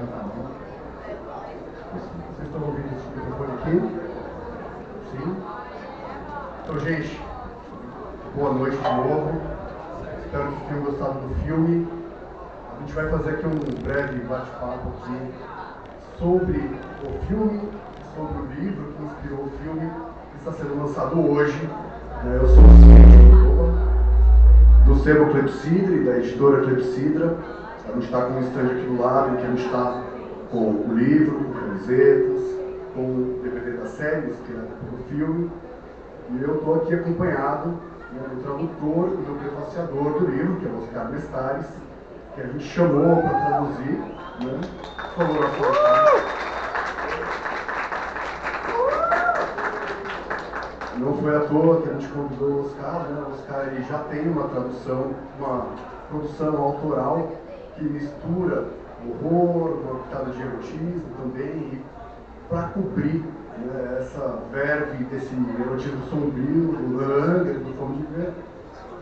levantar a mão. Vocês estão ouvindo esse microfone aqui? Sim? Então, gente, boa noite de novo. Espero que tenham gostado do filme. A gente vai fazer aqui um breve bate-papo aqui sobre o filme, sobre o livro que inspirou o filme, que está sendo lançado hoje. Eu sou o Cid, do Sebo Clepsidra e da editora Clepsidra. A gente está com um stand aqui do lado, em que a gente está com o livro, com camisetas, com o DVD da série, inspirado pelo filme. E eu estou aqui acompanhado do tradutor e do prefaciador do livro, que é o Oscar Mestares, que a gente chamou para traduzir. Por favor, não foi à toa que a gente convidou o Oscar, O Oscar ele já tem uma tradução, uma produção autoral que mistura horror, uma pitada de erotismo também, para cobrir essa verve desse erotismo sombrio, do Langer, do Fome de Ver.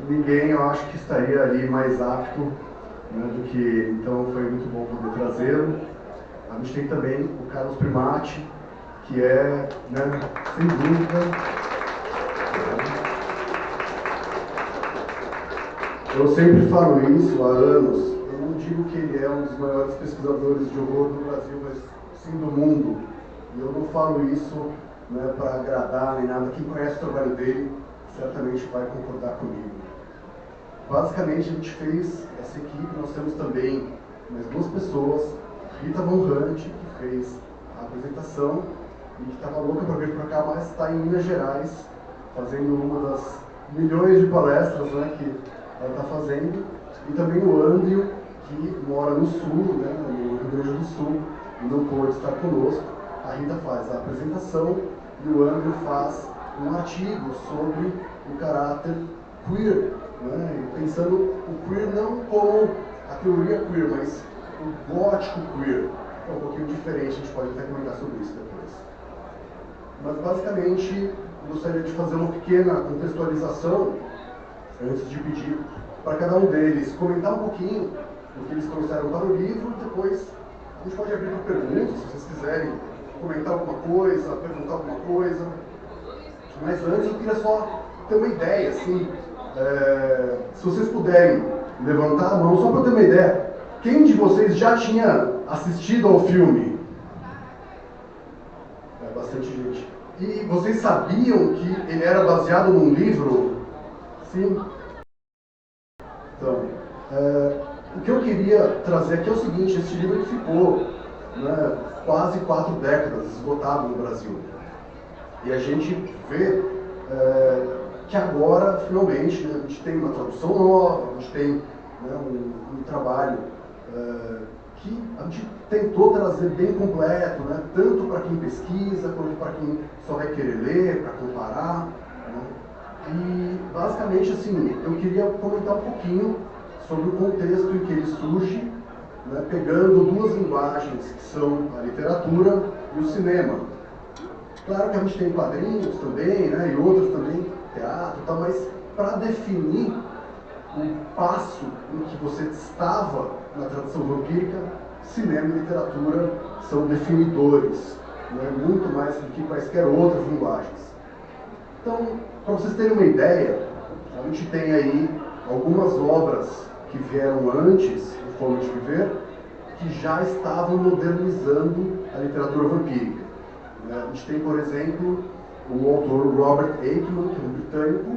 Ninguém, eu acho, que estaria ali mais apto do que. Então foi muito bom poder trazê-lo. A gente tem também o Carlos Primati, que é, sem dúvida. Eu sempre falo isso há anos. Eu não digo que ele é um dos maiores pesquisadores de horror do Brasil, mas sim do mundo. E eu não falo isso para agradar nem nada. Quem conhece o trabalho dele certamente vai concordar comigo. Basicamente, a gente fez essa equipe. Nós temos também mais duas pessoas. Rita Von Hunt, que fez a apresentação e que estava louca para vir para cá, mas está em Minas Gerais, fazendo uma das milhões de palestras que ela está fazendo. E também o Andrew, que mora no sul, no Rio Grande do Sul, e não pôde estar conosco. A Rita faz a apresentação e o Andrew faz um artigo sobre o caráter queer, pensando o queer não como a teoria queer, mas o gótico queer. É um pouquinho diferente, a gente pode até comentar sobre isso depois. Mas basicamente, eu gostaria de fazer uma pequena contextualização antes de pedir para cada um deles comentar um pouquinho do que eles trouxeram para o livro e depois a gente pode abrir para perguntas, se vocês quiserem comentar alguma coisa, perguntar alguma coisa. Mas antes eu queria só ter uma ideia, assim, se vocês puderem levantar a mão, só para ter uma ideia, quem de vocês já tinha assistido ao filme? Bastante gente. E vocês sabiam que ele era baseado num livro? Sim? Então, o que eu queria trazer aqui é o seguinte: esse livro ele ficou quase 4 décadas esgotado no Brasil. E a gente vê que agora, finalmente, a gente tem uma tradução nova, a gente tem um trabalho que a gente tentou trazer bem completo, tanto para quem pesquisa, quanto para quem só vai querer ler, para comparar. E, basicamente, assim, eu queria comentar um pouquinho sobre o contexto em que ele surge, pegando duas linguagens que são a literatura e o cinema. Claro que a gente tem quadrinhos também, e outros também, teatro e tal, mas para definir o passo em que você estava na tradição vampírica, cinema e literatura são definidores, muito mais do que quaisquer outras linguagens. Então, para vocês terem uma ideia, a gente tem aí algumas obras que vieram antes do Fome de Viver, que já estavam modernizando a literatura vampírica. A gente tem, por exemplo, o autor Robert Aickman, que é um britânico.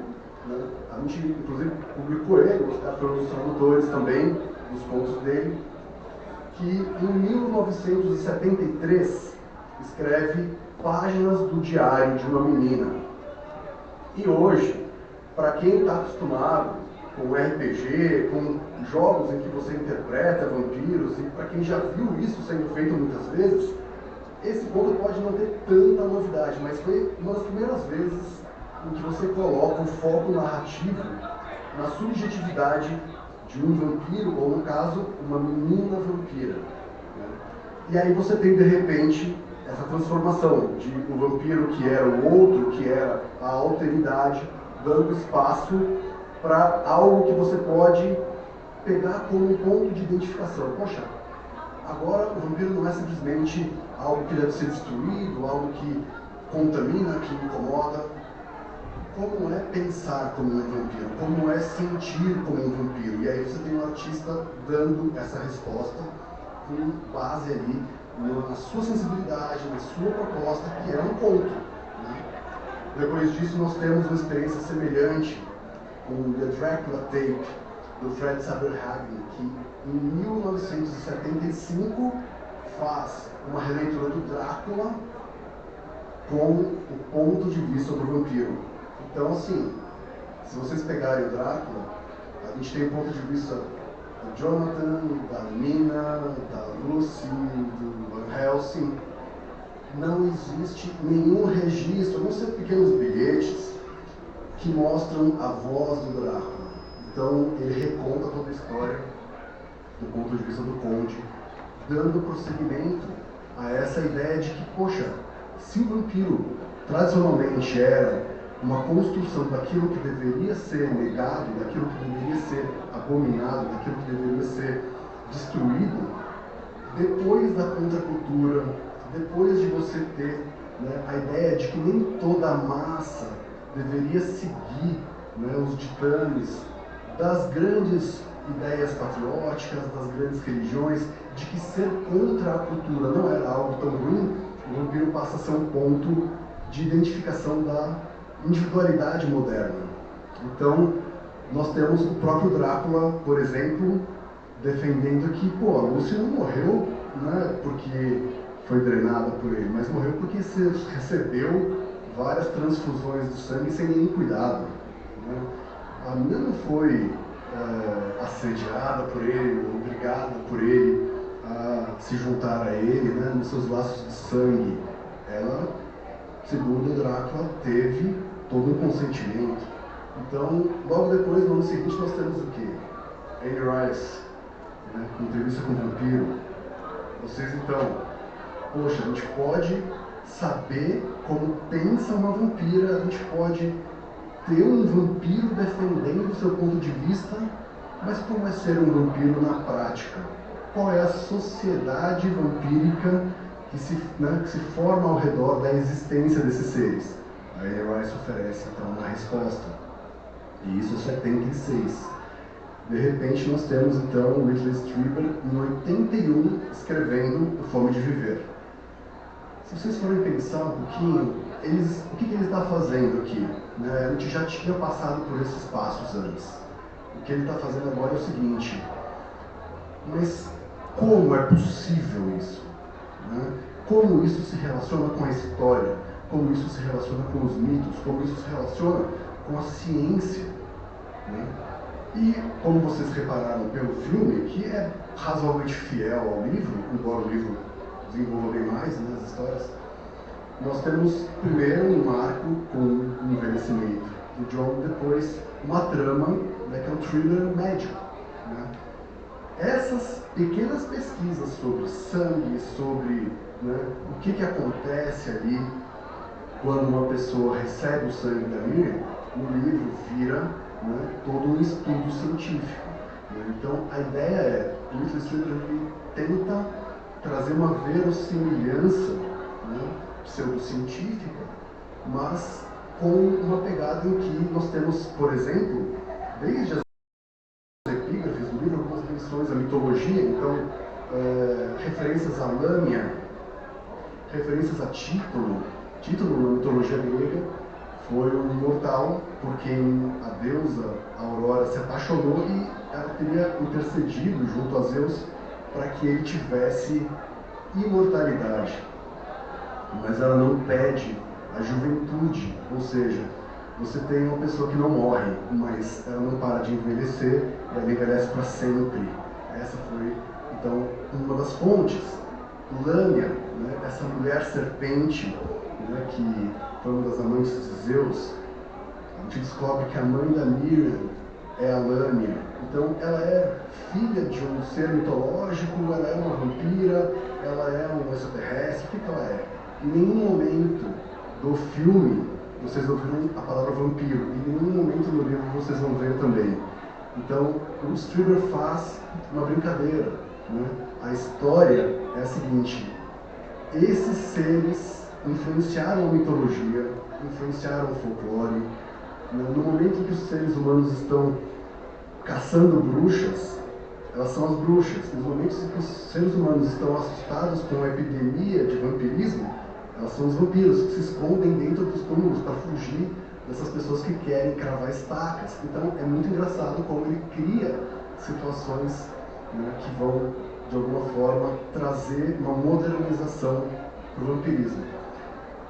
A gente, inclusive, publicou ele, os caras foram os tradutores também dos contos dele, que em 1973 escreve Páginas do Diário de uma Menina. E hoje, para quem está acostumado com RPG, com jogos em que você interpreta vampiros, e para quem já viu isso sendo feito muitas vezes, esse conto pode não ter tanta novidade, mas foi uma das primeiras vezes em que você coloca um foco narrativo na subjetividade de um vampiro, ou no caso, uma menina vampira. E aí você tem, de repente, essa transformação de um vampiro que era o outro, que era a alteridade, dando espaço para algo que você pode pegar como um ponto de identificação. Poxa, Agora, o vampiro não é simplesmente algo que deve ser destruído, algo que contamina, que incomoda. Como é pensar como um vampiro? Como é sentir como um vampiro? E aí você tem um artista dando essa resposta com base ali na sua sensibilidade, na sua proposta, que é um conto. Né? Depois disso, nós temos uma experiência semelhante com The Dracula Tape, do Fred Saberhagen, que em 1975 faz uma releitura do Drácula com o ponto de vista do vampiro. Então, assim, se vocês pegarem o Drácula, a gente tem o ponto de vista do Jonathan, da Nina, da Lucy, do Van Helsing. Não existe nenhum registro, a não ser pequenos bilhetes, que mostram a voz do Drácula. Então, ele reconta toda a história do ponto de vista do Conde, dando prosseguimento a essa ideia de que, poxa, se o vampiro tradicionalmente era uma construção daquilo que deveria ser negado, daquilo que deveria ser abominado, daquilo que deveria ser destruído, depois da contracultura, depois de você ter, né, a ideia de que nem toda a massa deveria seguir, né, os ditames das grandes ideias patrióticas, das grandes religiões, de que ser contra a cultura não era algo tão ruim, o vampiro passa a ser um ponto de identificação da individualidade moderna. Então, nós temos o próprio Drácula, por exemplo, defendendo que, pô, a Lúcia não morreu, né, porque foi drenada por ele, mas morreu porque recebeu várias transfusões de sangue sem nenhum cuidado. Né? A menina não foi assediada por ele, obrigada por ele a se juntar a ele, né, nos seus laços de sangue. Ela, segundo o Drácula, teve todo um consentimento. Então, logo depois, no ano seguinte, nós temos o quê? Anne Rice, né, com entrevista com o vampiro. Vocês, então, poxa, a gente pode saber como pensa uma vampira, a gente pode ter um vampiro defendendo o seu ponto de vista, mas como é ser um vampiro na prática? Qual é a sociedade vampírica que se forma ao redor da existência desses seres? A Anne Rice oferece, então, uma resposta. E isso é 76. De repente, nós temos, então, o Whitley Strieber, em 81, escrevendo O Fome de Viver. Se vocês forem pensar um pouquinho, o que ele está fazendo aqui? Né? A gente já tinha passado por esses passos antes. O que ele está fazendo agora é o seguinte: mas como é possível isso? Né? Como isso se relaciona com a história? Como isso se relaciona com os mitos? Como isso se relaciona com a ciência? Né? E, como vocês repararam pelo filme, que é razoavelmente fiel ao livro, embora o livro desenvolva bem mais, né, as histórias, nós temos primeiro um arco com o envelhecimento do John, depois uma trama, né, que é um thriller médico. Né? Essas pequenas pesquisas sobre sangue, sobre, né, o que acontece ali quando uma pessoa recebe o sangue da Miriam, o livro vira, né, todo um estudo científico. Né? Então, a ideia é, o Whitley Strieber tenta trazer uma verossimilhança, né, pseudocientífica, mas com uma pegada em que nós temos, por exemplo, desde as epígrafes do livro, algumas menções à mitologia, então, referências a Lâmia, referências a Título na mitologia grega, foi um imortal por quem a deusa Aurora se apaixonou e ela teria intercedido junto a Zeus para que ele tivesse imortalidade. Mas ela não pede a juventude, ou seja, você tem uma pessoa que não morre, mas ela não para de envelhecer e ela envelhece para sempre. Essa foi, então, uma das fontes. Lâmia, né, essa mulher serpente, né, que foi uma das amantes de Zeus, a gente descobre que a mãe da Miriam é a Lâmia. Então, ela é filha de um ser mitológico, ela é uma vampira, ela é um extraterrestre, o que ela é? Em nenhum momento do filme vocês vão ver a palavra vampiro, em nenhum momento no livro vocês vão ver também. Então, o Strieber faz uma brincadeira. né? A história é a seguinte: esses seres influenciaram a mitologia, influenciaram o folclore. No momento em que os seres humanos estão caçando bruxas, elas são as bruxas. Nos momentos em que os seres humanos estão assustados com a epidemia de vampirismo, elas são os vampiros que se escondem dentro dos túmulos para fugir dessas pessoas que querem cravar estacas. Então é muito engraçado como ele cria situações, né, que vão, de alguma forma, trazer uma modernização para o vampirismo.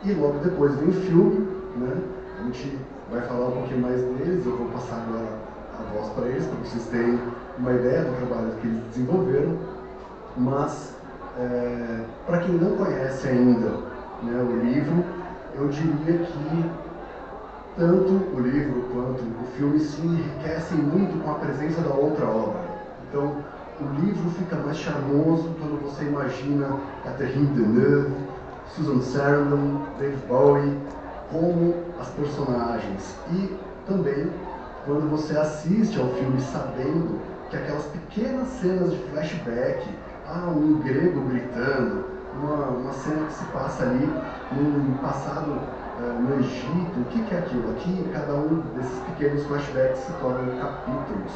E logo depois vem o filme, né? A gente vai falar um pouquinho mais deles, eu vou passar agora a voz para eles, para vocês terem uma ideia do trabalho que eles desenvolveram. Mas, para quem não conhece ainda, né, o livro, eu diria que tanto o livro quanto o filme se enriquecem muito com a presença da outra obra. Então, o livro fica mais charmoso quando você imagina Catherine Deneuve, Susan Sarandon, David Bowie como as personagens. E também quando você assiste ao filme sabendo que aquelas pequenas cenas de flashback, um grego gritando, uma cena que se passa ali num passado no Egito, o que é aquilo? Aqui, cada um desses pequenos flashbacks se tornam capítulos,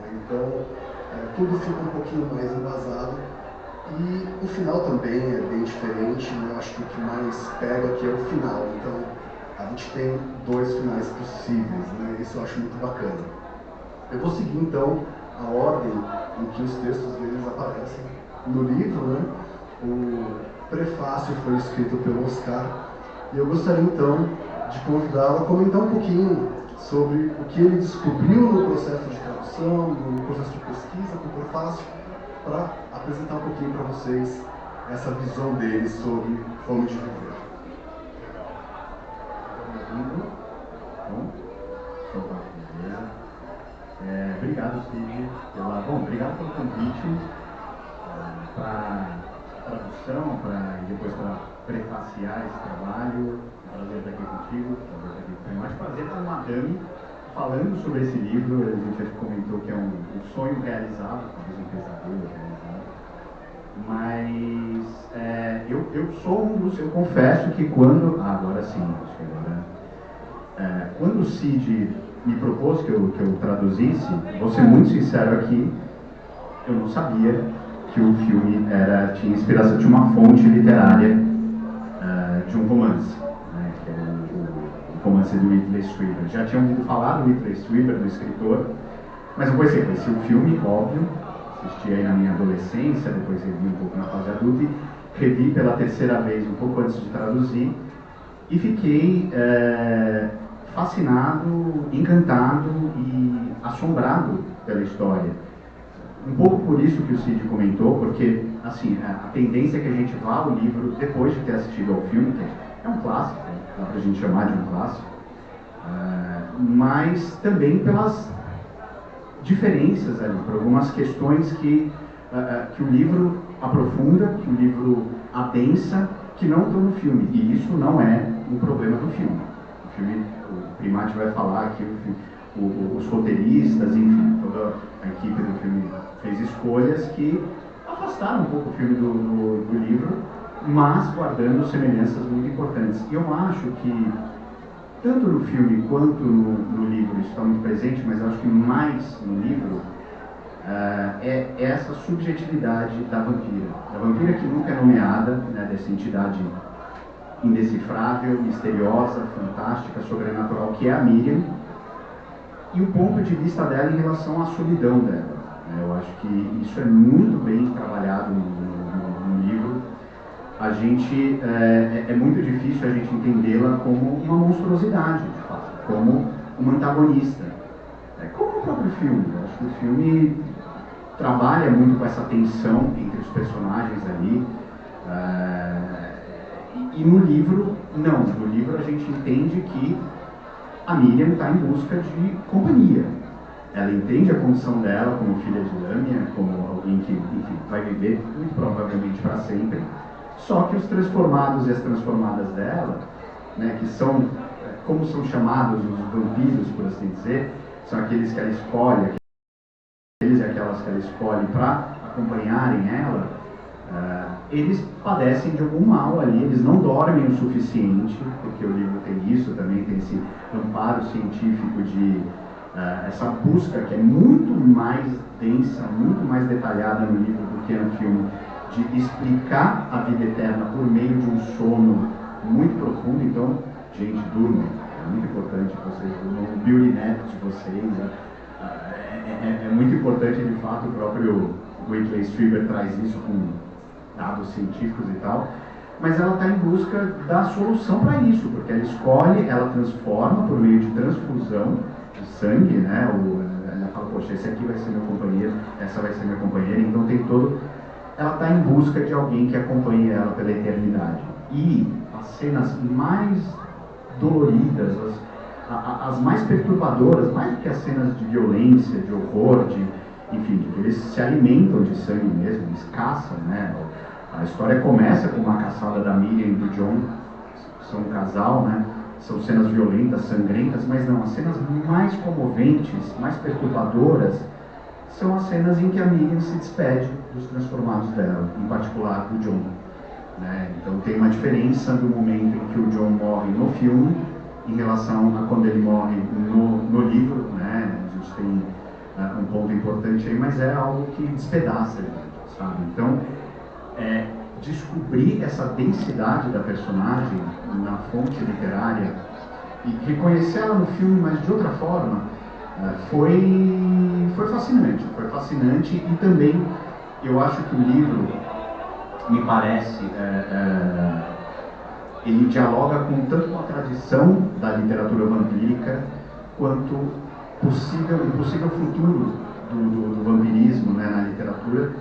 né? Então, tudo fica um pouquinho mais embasado. E o final também é bem diferente, né? Eu acho que o que mais pega aqui é o final. Então, a gente tem dois finais possíveis, né? Isso eu acho muito bacana. Eu vou seguir, então, a ordem em que os textos deles aparecem no livro, né? O prefácio foi escrito pelo Oscar, e eu gostaria, então, de convidá-lo a comentar um pouquinho sobre o que ele descobriu no processo de tradução, no processo de pesquisa com o prefácio, para apresentar um pouquinho para vocês essa visão dele sobre Fome de Viver. Obrigado, Cid, obrigado pelo convite para a tradução, e depois para prefaciar esse trabalho. Prazer estar aqui contigo, Foi um prazer estar no Madame falando sobre esse livro. A gente comentou que é um sonho realizado, talvez um pesadelo realizado. Mas eu confesso que quando, agora sim, acho que agora, quando o Cid me propôs que eu traduzisse, vou ser muito sincero aqui, eu não sabia que o filme tinha inspiração de uma fonte literária de um romance, né, que é o romance do Whitley Strieber. Já tinha ouvido falar do Whitley Strieber, do escritor, mas eu conheci o filme, óbvio, assisti aí na minha adolescência, depois revi um pouco na fase adulta e revi pela terceira vez, um pouco antes de traduzir, e fiquei fascinado, encantado e assombrado pela história. Um pouco por isso que o Cid comentou, porque assim, a tendência é que a gente vá ao livro depois de ter assistido ao filme, que é um clássico, dá pra gente chamar de um clássico, mas também pelas diferenças ali, por algumas questões que o livro aprofunda, que o livro adensa, que não estão no filme. E isso não é um problema do filme. O filme, o Primati vai falar aqui, os roteiristas, enfim, toda a equipe do filme fez escolhas que afastaram um pouco o filme do livro, mas guardando semelhanças muito importantes. E eu acho que tanto no filme quanto no livro isso está muito presente, mas eu acho que mais no livro é essa subjetividade da vampira que nunca é nomeada, né, dessa entidade indecifrável, misteriosa, fantástica, sobrenatural, que é a Miriam, e o ponto de vista dela em relação à solidão dela. Eu acho que isso é muito bem trabalhado no livro. A gente, é muito difícil a gente entendê-la como uma monstruosidade, de fato, como uma antagonista. Como o próprio filme. Eu acho que o filme trabalha muito com essa tensão entre os personagens ali. E no livro, não. No livro a gente entende que a Miriam está em busca de companhia. Ela entende a condição dela como filha de Lâmia, como alguém que, enfim, vai viver muito provavelmente para sempre. Só que os transformados e as transformadas dela, né, que são, como são chamados os vampiros, por assim dizer, são aqueles que ela escolhe, aqueles e aquelas que ela escolhe para acompanharem ela, eles padecem de algum mal ali, eles não dormem o suficiente, porque o livro tem isso também, tem esse amparo científico de essa busca que é muito mais densa, muito mais detalhada no livro do que no filme, de explicar a vida eterna por meio de um sono muito profundo. Então, gente, durmam, é muito importante que vocês durmam, o beauty nap de vocês, é muito importante, de fato. O próprio Whitley Strieber traz isso com dados científicos e tal, mas ela está em busca da solução para isso, porque ela escolhe, ela transforma por meio de transfusão de sangue, né? Ela fala, poxa, esse aqui vai ser meu companheiro, essa vai ser minha companheira, então tem todo... Ela está em busca de alguém que acompanhe ela pela eternidade. E as cenas mais doloridas, as mais perturbadoras, mais do que as cenas de violência, de horror, enfim, de que eles se alimentam de sangue mesmo, eles caçam, né? A história começa com uma caçada da Miriam e do John, são um casal, né? São cenas violentas, sangrentas, mas não, as cenas mais comoventes, mais perturbadoras, são as cenas em que a Miriam se despede dos transformados dela, em particular do John, né? Então tem uma diferença do momento em que o John morre no filme em relação a quando ele morre no livro, né? A gente tem um ponto importante aí, mas é algo que despedaça a gente, sabe? Então, descobrir essa densidade da personagem na fonte literária e reconhecer ela no filme, mas de outra forma, foi fascinante. E também eu acho que o livro, me parece, ele dialoga tanto com a tradição da literatura vampírica quanto um possível futuro do vampirismo, né, na literatura,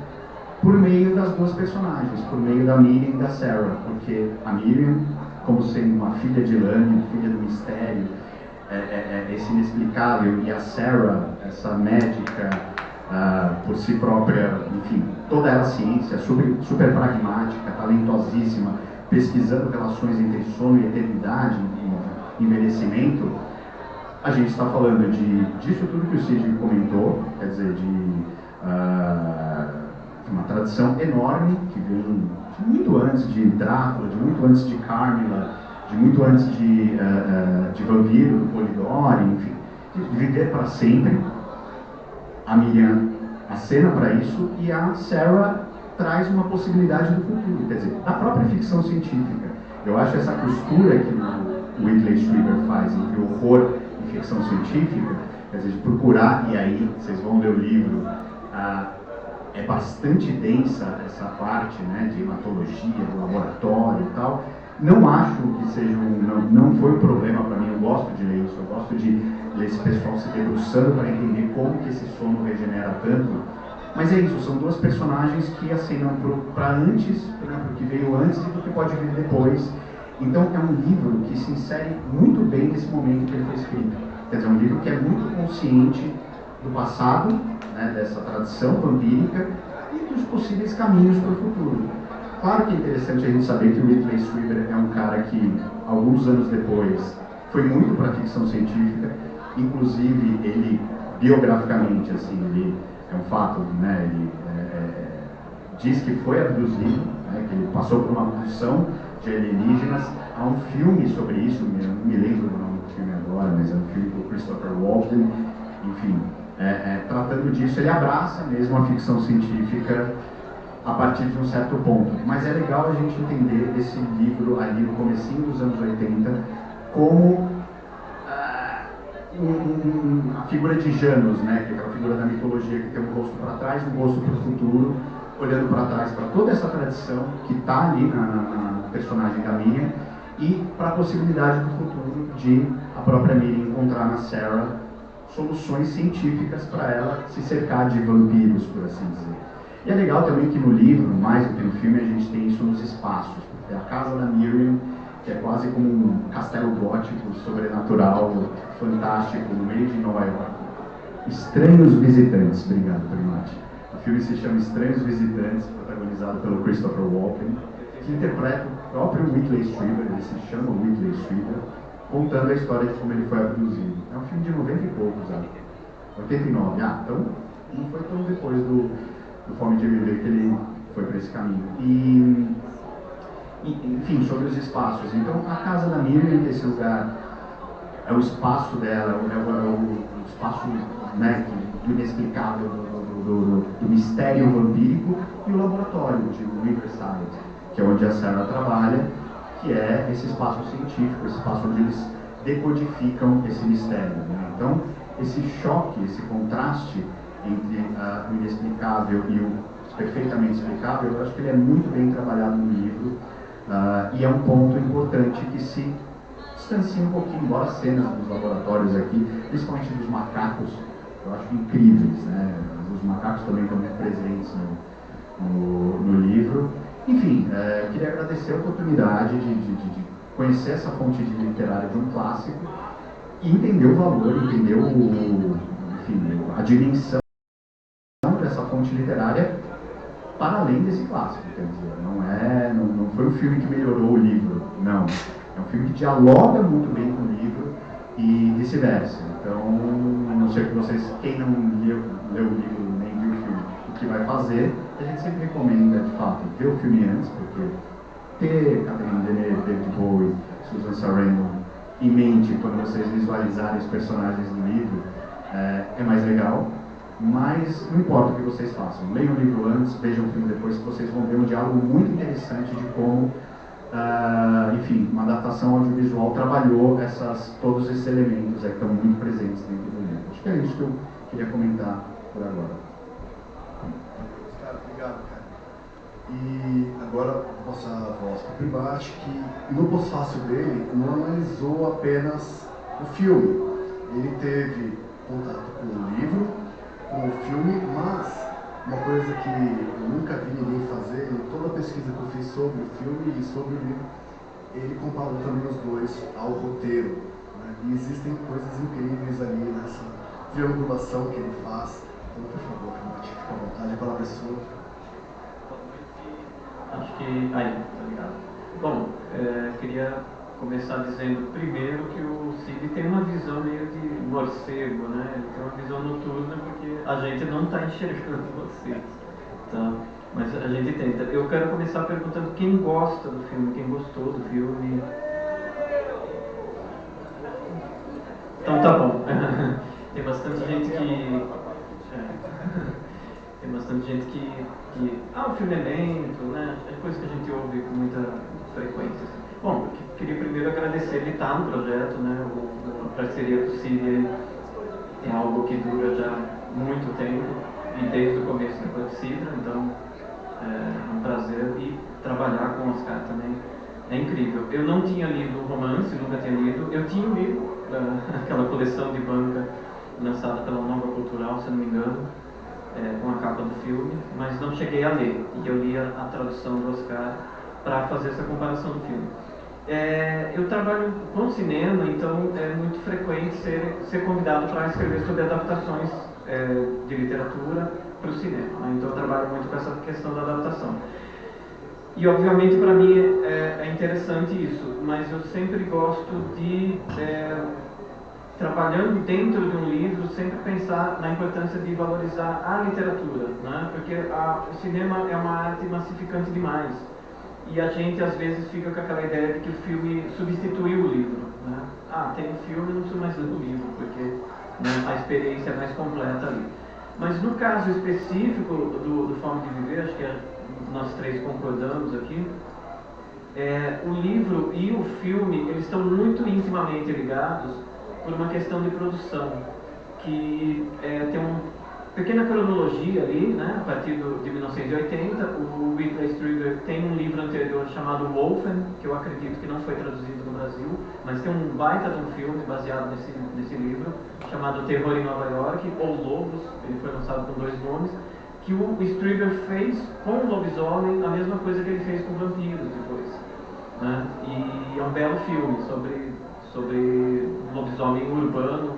por meio das duas personagens, por meio da Miriam e da Sarah, porque a Miriam, como sendo uma filha de Lânia, filha do mistério, esse inexplicável, e a Sarah, essa médica por si própria, enfim, toda ela ciência, super pragmática, talentosíssima, pesquisando relações entre sono e eternidade e envelhecimento. A gente está falando disso tudo que o Cid comentou, quer dizer, de uma tradição enorme que vem de muito antes de Drácula, de muito antes de Carmilla, de muito antes de Vampiro, do Polidori, enfim, de viver para sempre. A Miriam acena para isso e a Sarah traz uma possibilidade do futuro, quer dizer, da própria ficção científica. Eu acho essa costura que o Whitley Strieber faz entre horror e ficção científica, quer dizer, de procurar, e aí vocês vão ler o livro, é bastante densa essa parte, né, de hematologia, do laboratório e tal. Não acho que seja não foi um problema para mim, eu gosto de ler isso, eu gosto de ler esse pessoal se debruçando para entender como que esse sono regenera tanto. Mas é isso, são duas personagens que acenam para antes, para o que veio antes e do que pode vir depois. Então é um livro que se insere muito bem nesse momento que ele foi escrito. Quer dizer, é um livro que é muito consciente do passado, né, dessa tradição vampírica e dos possíveis caminhos para o futuro. Claro que é interessante a gente saber que o Whitley Strieber é um cara que, alguns anos depois, foi muito para a ficção científica, inclusive ele, biograficamente, assim, ele é um fato, né, ele diz que foi abduzido, né, que ele passou por uma abdução de alienígenas. Há um filme sobre isso, eu não me lembro do nome do filme agora, mas é um filme do Christopher Walken, enfim, tratando disso. Ele abraça mesmo a ficção científica a partir de um certo ponto, mas é legal a gente entender esse livro ali no comecinho dos anos 80 como a figura de Janus, né, que é aquela figura da mitologia que tem um rosto para trás, um rosto para o futuro, olhando para trás para toda essa tradição que está ali na personagem da Miriam e para a possibilidade do futuro de a própria Miriam encontrar na Sarah soluções científicas para ela se cercar de vampiros, por assim dizer. E é legal também que no livro, mais do que no filme, a gente tem isso nos espaços. É a casa da Miriam, que é quase como um castelo gótico, sobrenatural, fantástico, no meio de Nova York. Estranhos Visitantes, obrigado, Primati. O filme se chama Estranhos Visitantes, protagonizado pelo Christopher Walken, que interpreta o próprio Whitley Strieber, ele se chama Whitley Strieber, contando a história de como ele foi abduzido. É um filme de 90 e poucos, 89. Então não foi tão depois do Fome de Viver que ele foi para esse caminho. E, enfim, sobre os espaços. Então, a casa da Miriam, esse lugar, é o espaço dela, é o espaço, né, do inexplicável, do mistério vampírico, e o laboratório de Riverside, que é onde a Sarah trabalha, que é esse espaço científico, esse espaço onde eles decodificam esse mistério. Né? Então, esse choque, esse contraste entre o inexplicável e o perfeitamente explicável, eu acho que ele é muito bem trabalhado no livro, e é um ponto importante que se distancia um pouquinho, embora as cenas dos laboratórios aqui, principalmente dos macacos, eu acho incríveis, né? Os macacos também estão muito presentes no livro. Enfim, queria agradecer a oportunidade de conhecer essa fonte literária de um clássico e entender o valor, entender enfim, a dimensão dessa fonte literária para além desse clássico, quer dizer, não foi um filme que melhorou o livro, não. É um filme que dialoga muito bem com o livro e vice-versa. Então, não sei que vocês, quem não leu o livro nem viu o filme, o que vai fazer, a gente sempre recomenda, de fato, ver o filme antes, porque ter Catherine Deneuve, David Bowie, Susan Sarandon em mente quando vocês visualizarem os personagens do livro é mais legal. Mas não importa o que vocês façam, leiam o livro antes, vejam o filme depois, que vocês vão ver um diálogo muito interessante de como, enfim, uma adaptação audiovisual trabalhou todos esses elementos que estão muito presentes dentro do livro. Acho que é isso que eu queria comentar por agora. Cara, obrigado, cara. E agora vou passar a voz para o Prima. Acho que no pós-fácil dele não analisou apenas o filme. Ele teve contato com o livro, com o filme, mas uma coisa que eu nunca vi ninguém fazer, em toda a pesquisa que eu fiz sobre o filme e sobre o livro, ele comparou também os dois ao roteiro. Né? E existem coisas incríveis ali nessa triangulação que ele faz. Então, por favor, Renate, fica à vontade, a palavra é sua. Acho que... Aí, tá ligado. Bom, queria começar dizendo primeiro que o Cid tem uma visão meio de morcego, né? Ele tem uma visão noturna porque a gente não está enxergando vocês, tá? Mas a gente tenta. Eu quero começar perguntando quem gosta do filme, quem gostou do filme. Então tá bom. Tem bastante gente que... Tem bastante gente que o filme é lento, né? É coisa que a gente ouve com muita frequência. Bom, eu queria primeiro agradecer ele estar no projeto, né? A parceria do Cid é algo que dura já muito tempo e desde o começo da Clepsidra, então é um prazer e trabalhar com o Oscar também é incrível. Eu não tinha lido o romance, nunca tinha lido. Eu tinha lido aquela coleção de banca lançada pela Nova Cultural, se não me engano, com a capa do filme, mas não cheguei a ler. E eu li a tradução do Oscar para fazer essa comparação do filme. Eu trabalho com cinema, então é muito frequente ser convidado para escrever sobre adaptações de literatura para o cinema. Né? Então eu trabalho muito com essa questão da adaptação. E obviamente para mim é interessante isso, mas eu sempre gosto de, trabalhando dentro de um livro, sempre pensar na importância de valorizar a literatura, né? Porque o cinema é uma arte massificante demais. E a gente às vezes fica com aquela ideia de que o filme substituiu o livro, né? Tem um filme, não preciso mais ler o livro, porque, né, a experiência é mais completa ali. Mas no caso específico do Fome de Viver, acho que nós três concordamos aqui, o livro e o filme, eles estão muito intimamente ligados por uma questão de produção, que tem uma pequena cronologia ali, né, a partir de 1980, o Whitley Strieber tem um livro anterior chamado Wolfen, que eu acredito que não foi traduzido no Brasil, mas tem um baita de um filme baseado nesse livro, chamado Terror em Nova York, ou Lobos, ele foi lançado com 2 nomes, que o Strieber fez com o lobisomem a mesma coisa que ele fez com vampiros depois. Né? E é um belo filme sobre lobisomem urbano,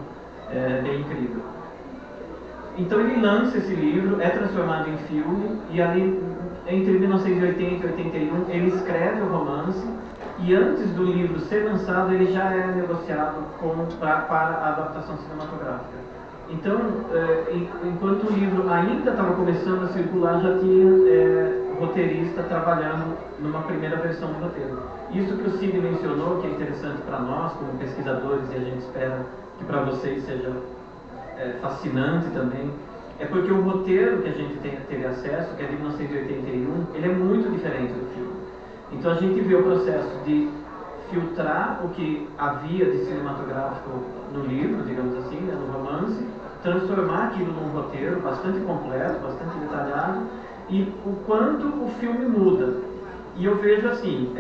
bem incrível. Então ele lança esse livro, é transformado em filme, e ali entre 1980 e 81 ele escreve o romance, e antes do livro ser lançado ele já é negociado para a adaptação cinematográfica. Então, enquanto o livro ainda estava começando a circular, já tinha roteirista trabalhando numa primeira versão do roteiro. Isso que o Cid mencionou, que é interessante para nós, como pesquisadores, e a gente espera que para vocês seja fascinante também, é porque o roteiro que a gente teve acesso, que é de 1981, ele é muito diferente do filme. Então a gente vê o processo de filtrar o que havia de cinematográfico no livro, digamos assim, né, no romance, transformar aquilo num roteiro bastante completo, bastante detalhado, e o quanto o filme muda. E eu vejo assim,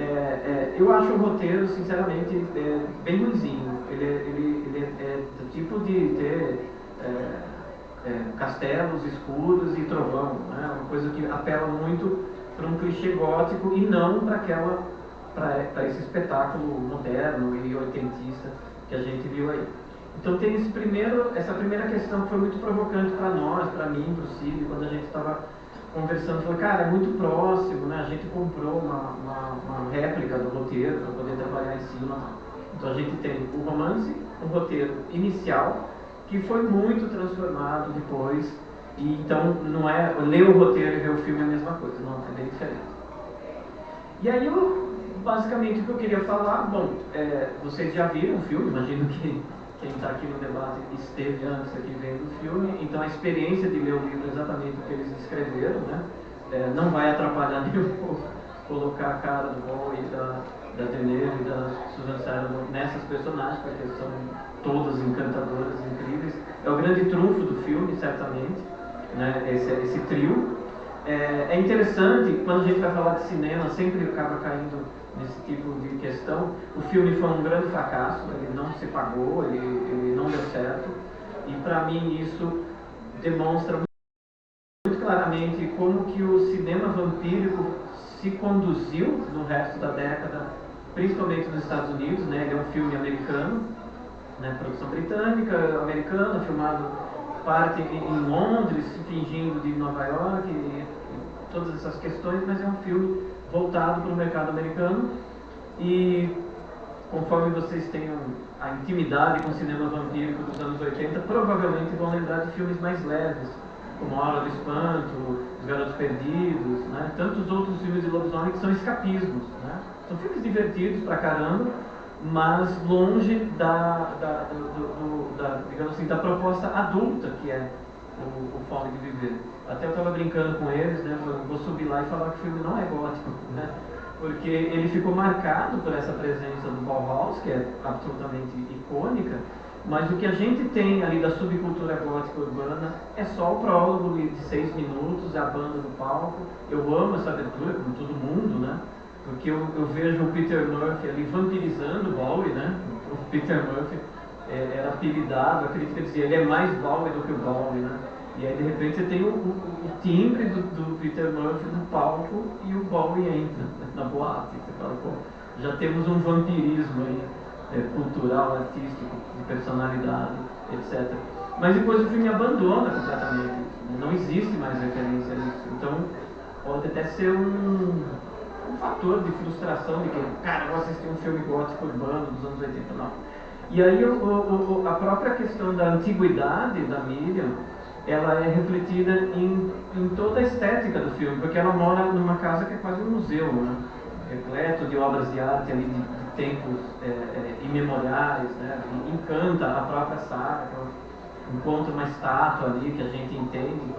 eu acho o roteiro, sinceramente, bem ruinzinho. Ele é do tipo de ter castelos escuros e trovão, né? Uma coisa que apela muito para um clichê gótico e não para esse espetáculo moderno e oitentista que a gente viu aí. Então tem essa primeira questão que foi muito provocante para nós, para mim, para o Cid, quando a gente estava conversando, falou, cara, é muito próximo, né? A gente comprou uma réplica do roteiro para poder trabalhar em cima. Então a gente tem o romance, um roteiro inicial, que foi muito transformado depois, e então não é ler o roteiro e ver o filme é a mesma coisa, não, é bem diferente. E aí basicamente o que eu queria falar, bom, vocês já viram o filme, imagino que quem está aqui no debate esteve antes aqui vendo o filme, então a experiência de ler o livro é exatamente o que eles escreveram, né? Não vai atrapalhar nem um pouco colocar a cara do Bowie, da Deneuve e da Susan Sarandon nessas personagens, porque são todas encantadoras, incríveis. É o grande trunfo do filme, certamente, né? Esse trio. É interessante, quando a gente vai falar de cinema, sempre acaba caindo nesse tipo de questão. O filme foi um grande fracasso, ele não se pagou, ele não deu certo, e para mim isso demonstra muito claramente como que o cinema vampírico se conduziu no resto da década, principalmente nos Estados Unidos, né? Ele é um filme americano, né? Produção britânica, americana, filmado parte em Londres, fingindo de Nova York, e todas essas questões, mas é um filme voltado para o mercado americano. E conforme vocês tenham a intimidade com o cinema vampírico dos anos 80, provavelmente vão lembrar de filmes mais leves, como A Hora do Espanto, Os Garotos Perdidos, né? Tantos outros filmes de lobisomem que são escapismos, né? São filmes divertidos pra caramba, mas longe digamos assim, da proposta adulta que é o Fome de Viver. Até eu estava brincando com eles, né? Vou subir lá e falar que o filme não é gótico, né? Porque ele ficou marcado por essa presença do Bauhaus, que é absolutamente icônica, mas o que a gente tem ali da subcultura gótica urbana é só o prólogo de 6 minutos, a banda no palco. Eu amo essa abertura, como todo mundo, né? Porque eu vejo o Peter Murphy ali vampirizando o Bowie, né? O Peter Murphy era apelidado, a crítica dizia, ele é mais Bowie do que o Bowie, né? E aí de repente você tem o timbre do Peter Murphy no palco e o Bowie entra na boate. Você fala, pô, já temos um vampirismo aí, cultural, artístico, de personalidade, etc. Mas depois o filme abandona completamente, não existe mais referência a isso. Então pode até ser um fator de frustração de que, cara, eu assisti um filme gótico urbano dos anos 80, não. E aí a própria questão da antiguidade da Miriam, ela é refletida em toda a estética do filme, porque ela mora numa casa que é quase um museu, né? Repleto de obras de arte ali de tempos imemoriais, né? E encanta a própria Sarah, que encontra uma estátua ali que a gente entende.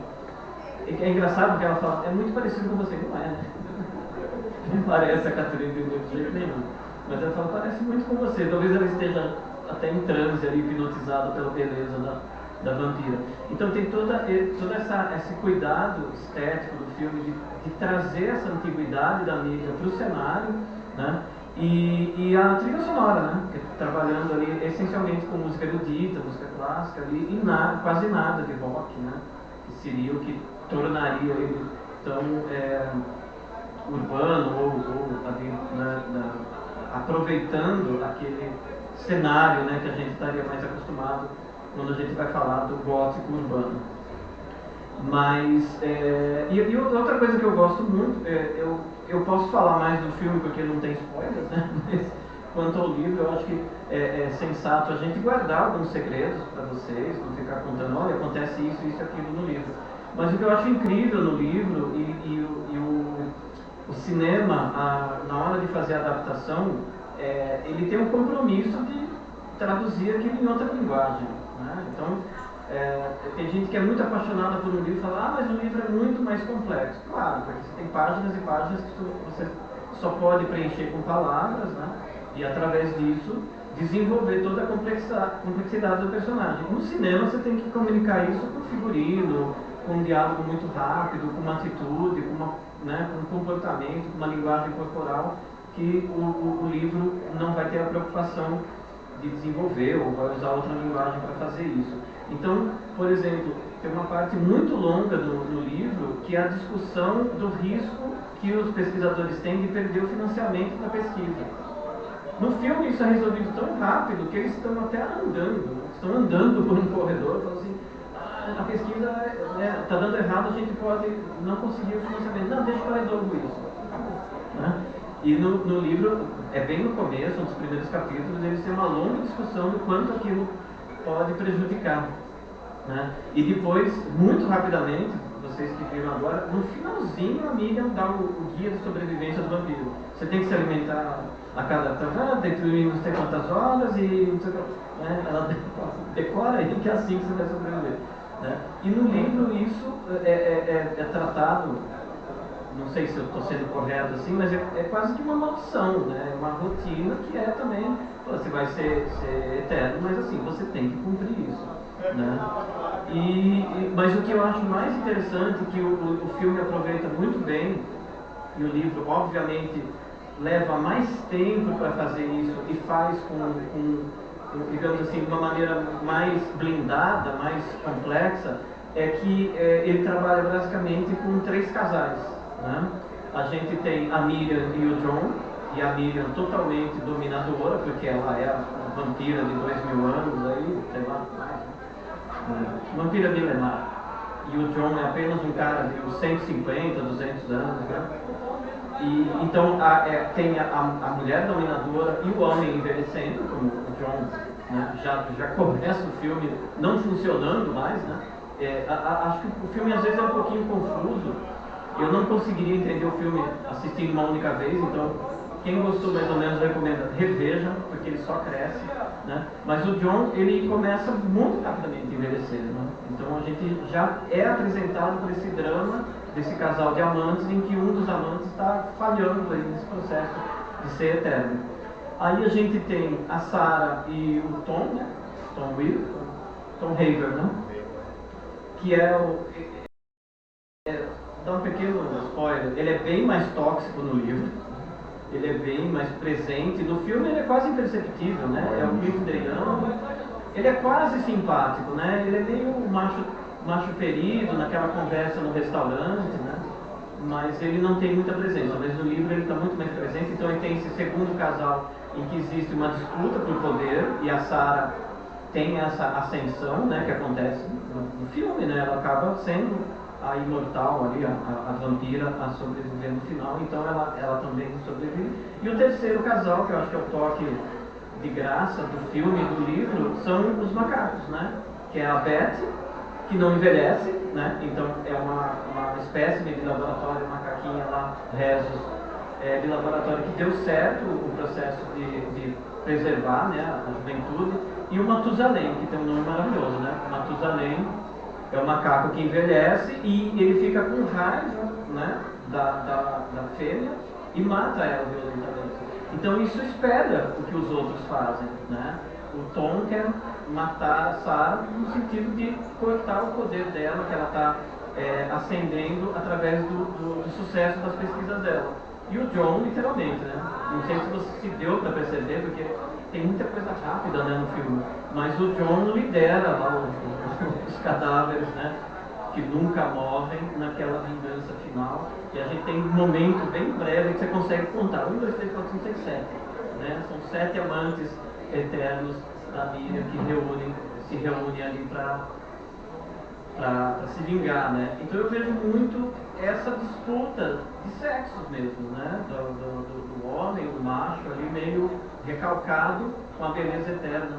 É engraçado porque ela fala, é muito parecido com você, não é, né? Não parece a Catherine Deneuve de jeito nenhum. Mas ela fala, parece muito com você. Talvez ela esteja até em transe ali, hipnotizada pela beleza da vampira. Então tem todo esse cuidado estético do filme de trazer essa antiguidade da mídia para o cenário, né? E a trilha sonora, né? Trabalhando ali essencialmente com música erudita, música clássica ali, e quase nada de rock, né? Que seria o que tornaria ele tão urbano ou ali, né, aproveitando aquele cenário, né, que a gente estaria mais acostumado quando a gente vai falar do gótico urbano. Mas, e outra coisa que eu gosto muito, eu posso falar mais do filme porque não tem spoilers, né? Mas quanto ao livro, eu acho que sensato a gente guardar alguns segredos para vocês, não ficar contando, olha, acontece isso, isso e aquilo no livro. Mas o que eu acho incrível no livro o cinema, na hora de fazer a adaptação, ele tem um compromisso de traduzir aquilo em outra linguagem, né? Então, tem gente que é muito apaixonada por um livro e fala, mas o livro é muito mais complexo. Claro, porque você tem páginas e páginas que você só pode preencher com palavras, né? E através disso desenvolver toda a complexidade do personagem. No cinema você tem que comunicar isso com figurino, com um diálogo muito rápido, com uma atitude, com um comportamento, com uma linguagem corporal que o livro não vai ter a preocupação de desenvolver ou vai usar outra linguagem para fazer isso. Então, por exemplo, tem uma parte muito longa no livro que é a discussão do risco que os pesquisadores têm de perder o financiamento da pesquisa. No filme isso é resolvido tão rápido que eles estão até andando por um corredor, falando assim, a pesquisa está dando errado, a gente pode não conseguir o financiamento. Não, deixa que eu resolvo isso. Né? E no livro, bem no começo, um dos primeiros capítulos, eles têm uma longa discussão do quanto aquilo pode prejudicar. Né? E depois, muito rapidamente, vocês que viram agora, no finalzinho a Miriam dá o guia de sobrevivência do vampiro. Você tem que se alimentar a cada dentro de não sei quantas horas e não sei o que, né? Ela decora aí que é assim que você vai sobreviver. Né? E no livro isso é tratado, não sei se eu estou sendo correto assim, mas é quase que uma maldição, né? Uma rotina que também, você vai ser eterno, mas assim, você tem que cumprir isso. Né? Mas o que eu acho mais interessante é que o filme aproveita muito bem, e o livro obviamente leva mais tempo para fazer isso e faz digamos assim, de uma maneira mais blindada, mais complexa, que ele trabalha basicamente com 3 casais. Né? A gente tem a Miriam e o John, e a Miriam totalmente dominadora, porque ela é a vampira de 2000 anos, aí, sei lá, vampira milenar. E o John é apenas um cara de uns 150, 200 anos. Né? Então tem a mulher dominadora e o homem envelhecendo, como o John, né, já começa o filme não funcionando mais. Né? Acho que o filme às vezes é um pouquinho confuso. Eu não conseguiria entender o filme assistindo uma única vez, então quem gostou mais ou menos recomendo revejam, porque ele só cresce. Né? Mas o John, ele começa muito rapidamente a envelhecer. Né? Então a gente já é apresentado por esse drama desse casal de amantes, em que um dos amantes está falhando aí nesse processo de ser eterno. Aí a gente tem a Sarah e o Tom, né? Tom Haver, né? Que dá um pequeno spoiler, ele é bem mais tóxico no livro, ele é bem mais presente. No filme ele é quase imperceptível, né? É o Cliff Young, ele é quase simpático, né? Ele é meio macho ferido naquela conversa no restaurante, né? Mas ele não tem muita presença. Mas no livro ele está muito mais presente. Então ele tem esse segundo casal em que existe uma disputa por poder e a Sarah tem essa ascensão, né, que acontece no filme, né? Ela acaba sendo a imortal ali, a vampira a sobreviver no final. Então ela também sobrevive. E o terceiro casal, que eu acho que é o toque de graça do filme e do livro, são os macacos, né? Que é a Beth, que não envelhece, né? Então é uma espécie de laboratório, macaquinha lá, Rhesus, de laboratório que deu certo o processo de preservar, né, a juventude, e o Matusalém, que tem um nome maravilhoso, né? Matusalém é o macaco que envelhece e ele fica com raiva, né, da fêmea e mata ela violentamente. Então isso espelha o que os outros fazem, né? O Tom quer matar a Sarah no sentido de cortar o poder dela, que ela está ascendendo através do sucesso das pesquisas dela. E o John, literalmente, né? Não sei se você se deu para perceber, porque tem muita coisa rápida, né, no filme. Mas o John lidera lá os cadáveres, né? Que nunca morrem naquela vingança final. E a gente tem um momento bem breve que você consegue contar. 1, 2, 3, 4, 5, 6, 7. Né? São 7 amantes eternos da Miriam que se reúnem ali para se vingar, né? Então eu vejo muito essa disputa de sexos mesmo, né? Do homem, o macho ali meio recalcado com a beleza eterna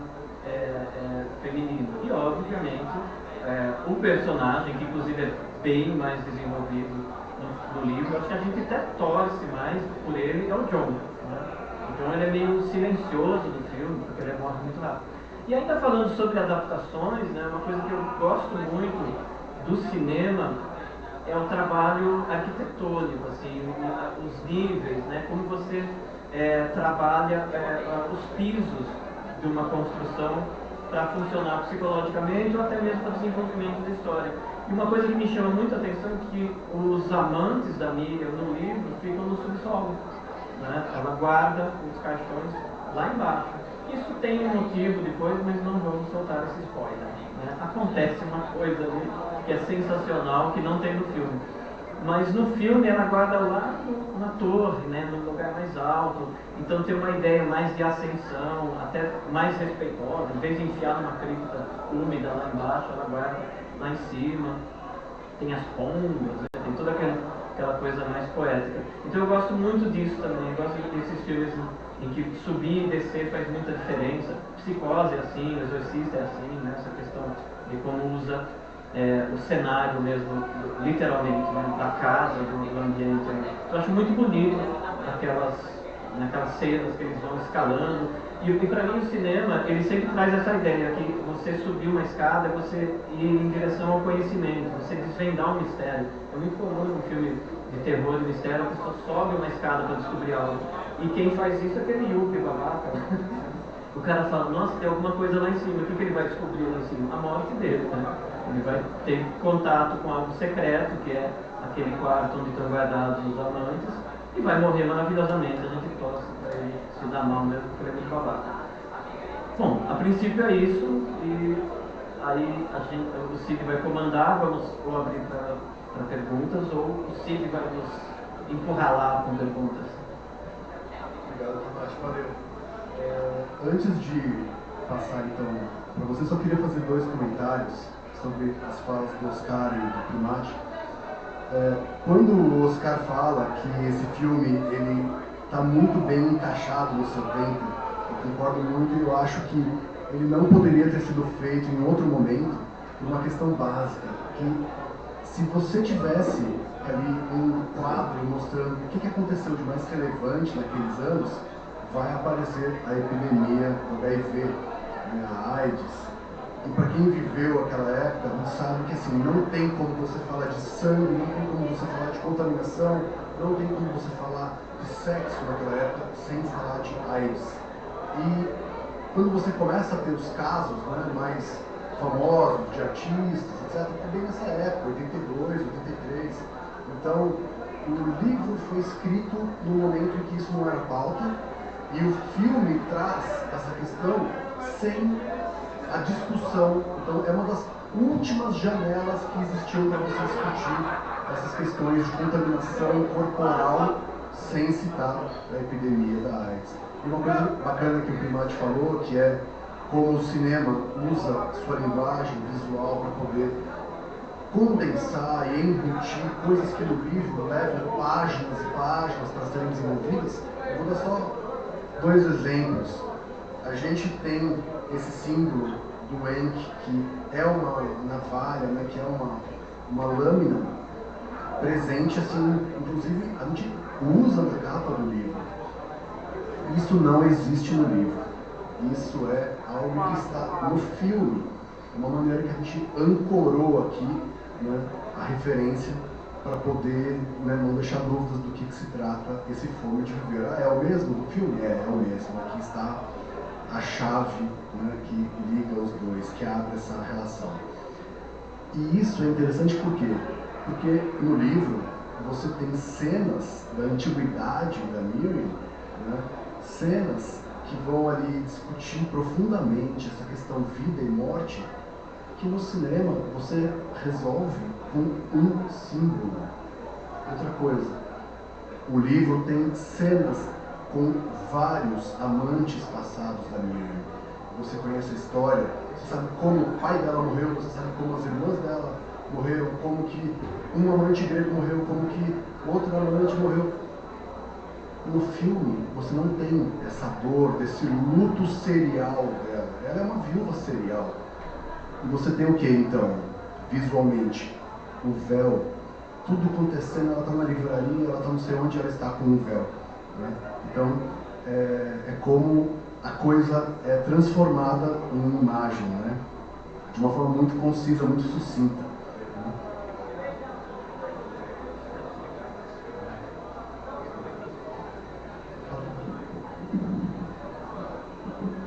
feminina. E, obviamente, o personagem, que inclusive é bem mais desenvolvido no livro, acho que a gente até torce mais por ele, é o John. Né? O John ele é meio silencioso no filme, porque ele morre muito rápido. E ainda falando sobre adaptações, né, uma coisa que eu gosto muito do cinema é o trabalho arquitetônico, assim, os níveis, né, como você trabalha os pisos de uma construção para funcionar psicologicamente ou até mesmo para o desenvolvimento da história. E uma coisa que me chama muita atenção é que os amantes da Miriam no livro ficam no subsolo. Né? Ela guarda os caixões lá embaixo. Isso tem um motivo depois, mas não vamos soltar esse spoiler. Né? Acontece uma coisa ali que é sensacional, que não tem no filme. Mas no filme ela guarda lá na torre, né, no lugar mais alto. Então tem uma ideia mais de ascensão, até mais respeitosa. Em vez de enfiar numa cripta úmida lá embaixo, ela guarda lá em cima. Tem as pombas, né, tem toda aquela coisa mais poética. Então eu gosto muito disso também. Eu gosto desses filmes em que subir e descer faz muita diferença. Psicose é assim, o Exorcista é assim, né, essa questão de como usa o cenário mesmo, literalmente, né, da casa, do ambiente. Eu acho muito bonito naquelas cenas que eles vão escalando. E para mim o cinema, ele sempre traz essa ideia que você subir uma escada, você ir em direção ao conhecimento, você desvendar um mistério. É muito comum no filme de terror e mistério, a pessoa sobe uma escada para descobrir algo. E quem faz isso é aquele Yuppie babaca. O cara fala, nossa, tem alguma coisa lá em cima, o que ele vai descobrir lá em cima? A morte dele, né? Ele vai ter contato com algo secreto, que é aquele quarto onde estão guardados os amantes, e vai morrer maravilhosamente. A gente torce para ele se dar mal mesmo, porque ele é muito babaca. Bom, a princípio é isso, e aí o Cid vai comandar, vamos ou abrir para perguntas, ou o Cid vai nos encurralar com perguntas. Obrigado, Tomás. Valeu. Antes de passar, então, para você, só queria fazer 2 comentários sobre as falas do Oscar e do Primati. Quando o Oscar fala que esse filme ele está muito bem encaixado no seu tempo, eu concordo muito e eu acho que ele não poderia ter sido feito em outro momento por uma questão básica, que se você tivesse ali um quadro mostrando o que aconteceu de mais relevante naqueles anos, vai aparecer a epidemia do HIV, né, a AIDS. E para quem viveu aquela época, a gente sabe que assim, não tem como você falar de sangue, não tem como você falar de contaminação, não tem como você falar de sexo naquela época sem falar de AIDS. E quando você começa a ter os casos, né, mais famosos, de artistas, etc., é bem nessa época, 82, 83. Então, o livro foi escrito no momento em que isso não era pauta, e o filme traz essa questão sem a discussão. Então, é uma das últimas janelas que existiam para você discutir essas questões de contaminação corporal sem citar a epidemia da AIDS. E uma coisa bacana que o Primati falou, que é como o cinema usa sua linguagem visual para poder condensar e embutir coisas que no livro levam páginas e páginas para serem desenvolvidas. Eu vou dar só 2 exemplos. A gente tem esse símbolo do Enki, que é uma navalha, né, que é uma lâmina presente, assim, inclusive a gente usa na capa do livro. Isso não existe no livro. Isso é algo que está no filme. É uma maneira que a gente ancorou aqui, né, a referência para poder, né, não deixar dúvidas do que se trata esse Fome de Viver. É o mesmo do filme? É o mesmo. Aqui está a chave, né, que liga os dois, que abre essa relação. E isso é interessante por quê? Porque no livro você tem cenas da antiguidade da Miriam, né, cenas que vão ali discutir profundamente essa questão vida e morte, que no cinema você resolve com um símbolo. Outra coisa, o livro tem cenas com vários amantes passados da Miriam. Você conhece a história, você sabe como o pai dela morreu, você sabe como as irmãs dela morreram, como que um amante grego morreu, como que outro amante morreu. No filme, você não tem essa dor, desse luto serial dela. Ela é uma viúva serial. E você tem o que então, visualmente? O véu, tudo acontecendo, ela está na livraria, ela está não sei onde, ela está com um véu. Né? Então, é como a coisa é transformada em imagem, né? De uma forma muito concisa, muito sucinta. Né?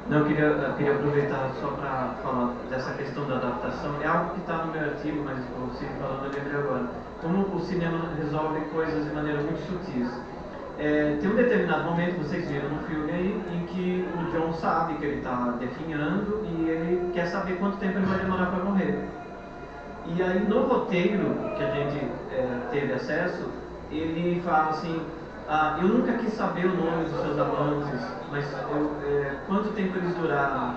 Não, eu queria aproveitar só para falar dessa questão da adaptação. É algo que está no meu artigo, mas o Cid falando, eu lembrei agora. Como o cinema resolve coisas de maneira muito sutis. Tem um determinado momento, vocês viram no filme aí, em que o John sabe que ele está definhando e ele quer saber quanto tempo ele vai demorar para morrer. E aí no roteiro que a gente teve acesso, ele fala assim, eu nunca quis saber o nome dos seus amantes, mas quanto tempo eles duraram.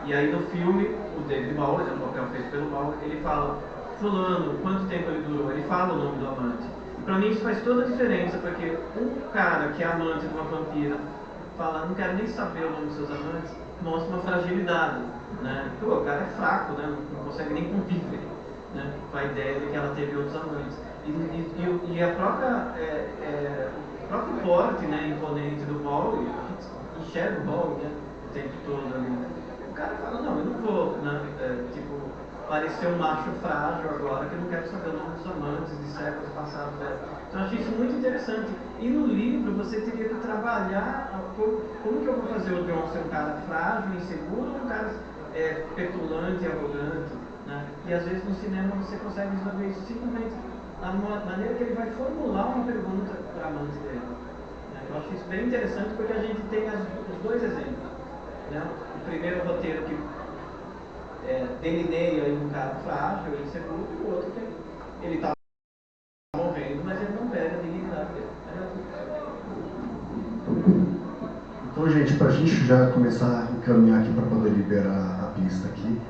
E aí no filme, o David Bowie, o papel feito pelo Bowie, ele fala, fulano, quanto tempo ele durou? Ele fala o nome do amante. E pra mim isso faz toda a diferença, porque um cara que é amante de uma vampira fala, não quero nem saber o nome dos seus amantes, mostra uma fragilidade, né? Pô, o cara é fraco, né? Não consegue nem conviver, né? Com a ideia de que ela teve outros amantes. E a própria, o próprio porte, né, imponente do Bowie, enxerga o Bowie, né, o tempo todo ali. O cara fala, não, eu não vou, né, parecer um macho frágil agora que eu não quero saber o nome dos amantes de séculos passados. Então eu achei isso muito interessante. E no livro você teria que trabalhar como que eu vou fazer o John ser um cara frágil, inseguro, ou um cara petulante e arrogante, né? E às vezes no cinema você consegue resolver isso simplesmente da maneira que ele vai formular uma pergunta para a amante dele. Né? Eu acho isso bem interessante porque a gente tem os dois exemplos. Né? O primeiro roteiro que delineia um cara frágil, inseguro, e o outro que ele está morrendo, mas ele não perde a dignidade dele. Então, gente, para a gente já começar a encaminhar aqui para poder liberar a pista aqui,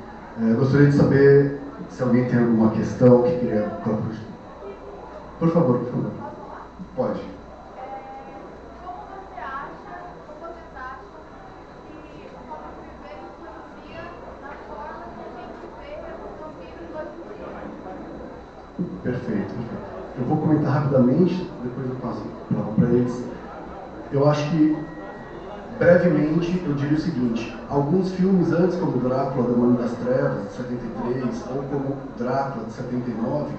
gostaria de saber se alguém tem alguma questão que queria... Por favor, por favor. Pode. Como vocês acham que o modo de viver influencia na forma que a gente vê os vampiros hoje em dia? Perfeito. Eu vou comentar rapidamente, depois eu passo a palavra para eles. Eu acho que, brevemente, eu diria o seguinte: alguns filmes antes, como Drácula, Demônio das Trevas, de 73, ou como Drácula, de 79,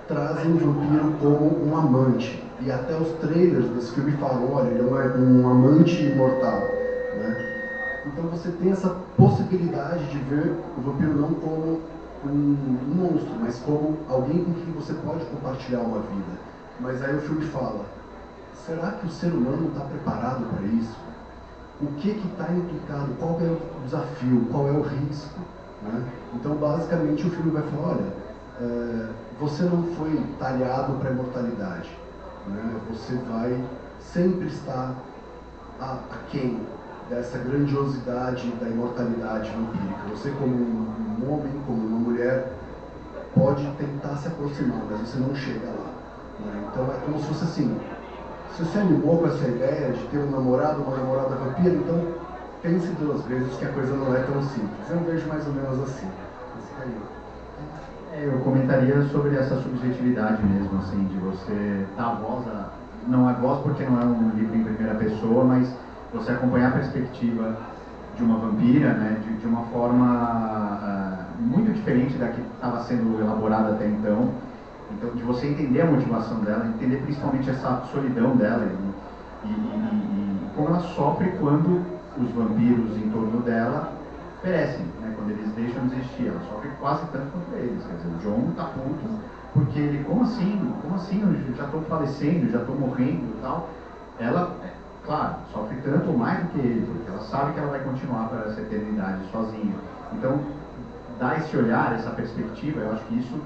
trazem o vampiro como um amante. E até os trailers desse filme falam, olha, ele é um amante imortal. Né? Então você tem essa possibilidade de ver o vampiro não como um monstro, mas como alguém com quem você pode compartilhar uma vida. Mas aí o filme fala, será que o ser humano está preparado para isso? O que está implicado? Qual é o desafio? Qual é o risco? Né? Então, basicamente, o filme vai falar, olha, você não foi talhado para a imortalidade. Né? Você vai sempre estar aquém dessa grandiosidade da imortalidade vampírica. Você, como um homem, como uma mulher, pode tentar se aproximar, mas você não chega lá. Né? Então, é como se fosse assim, se você animou com essa ideia de ter um namorado, uma namorada vampira, então pense duas vezes que a coisa não é tão simples. Eu vejo mais ou menos assim. Eu comentaria sobre essa subjetividade mesmo, assim, de você dar voz não é voz porque não é um livro em primeira pessoa, mas você acompanhar a perspectiva de uma vampira, né, de uma forma muito diferente da que estava sendo elaborada até então. Então, de você entender a motivação dela, entender principalmente essa solidão dela e como ela sofre quando os vampiros em torno dela perecem, né? Quando eles deixam de existir. Ela sofre quase tanto quanto eles. Quer dizer, o John tá puto porque ele, como assim? Eu já estou falecendo, já estou morrendo e tal. Ela, claro, sofre tanto ou mais do que ele, porque ela sabe que ela vai continuar para essa eternidade sozinha. Então, dar esse olhar, essa perspectiva, eu acho que isso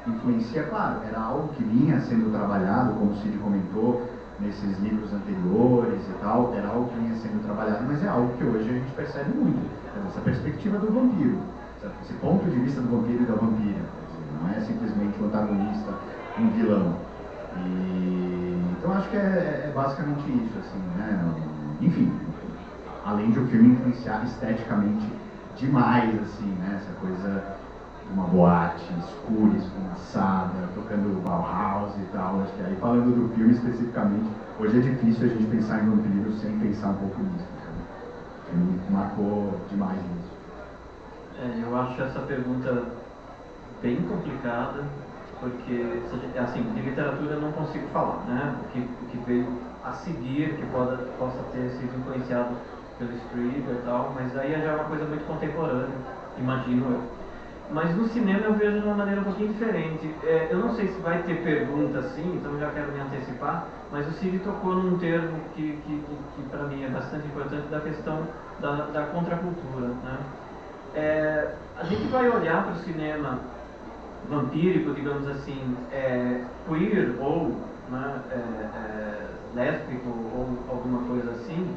influencia, claro, era algo que vinha sendo trabalhado, como o Cid comentou, nesses livros anteriores e tal, era algo que vinha sendo trabalhado, mas é algo que hoje a gente percebe muito, essa perspectiva do vampiro, esse ponto de vista do vampiro e da vampira, não é simplesmente um antagonista, um vilão. Então acho que que é basicamente isso, assim, né? Enfim, além de o filme influenciar esteticamente demais, assim, né? Essa coisa de uma boate escura, esfumaçada, tocando Bauhaus e tal. Acho que aí, falando do filme especificamente, hoje é difícil a gente pensar em vampiros sem pensar um pouco nisso, sabe? O filme marcou demais isso. Eu acho essa pergunta bem complicada, porque, assim, de literatura eu não consigo falar, né? O que veio a seguir, que possa ter sido influenciado pelo Strieber e tal, mas aí já é uma coisa muito contemporânea, imagino eu. Mas no cinema eu vejo de uma maneira um pouquinho diferente. Eu não sei se vai ter pergunta assim, então já quero me antecipar, mas o Cid tocou num termo que para mim é bastante importante, da questão da contracultura, né? A gente vai olhar para o cinema vampírico, digamos assim, queer ou, né, lésbico ou alguma coisa assim,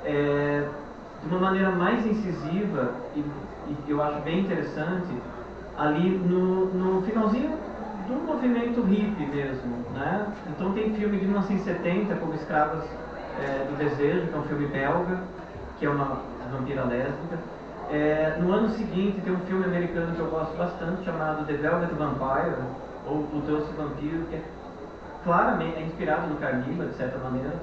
de uma maneira mais incisiva e eu acho bem interessante ali no finalzinho do movimento hippie mesmo, né? Então tem filme de 1970 como Escravas do Desejo, que é um filme belga, que é uma vampira lésbica. No ano seguinte tem um filme americano que eu gosto bastante chamado The Velvet Vampire, ou O Doce Vampiro, que é claramente inspirado no Carnival, de certa maneira,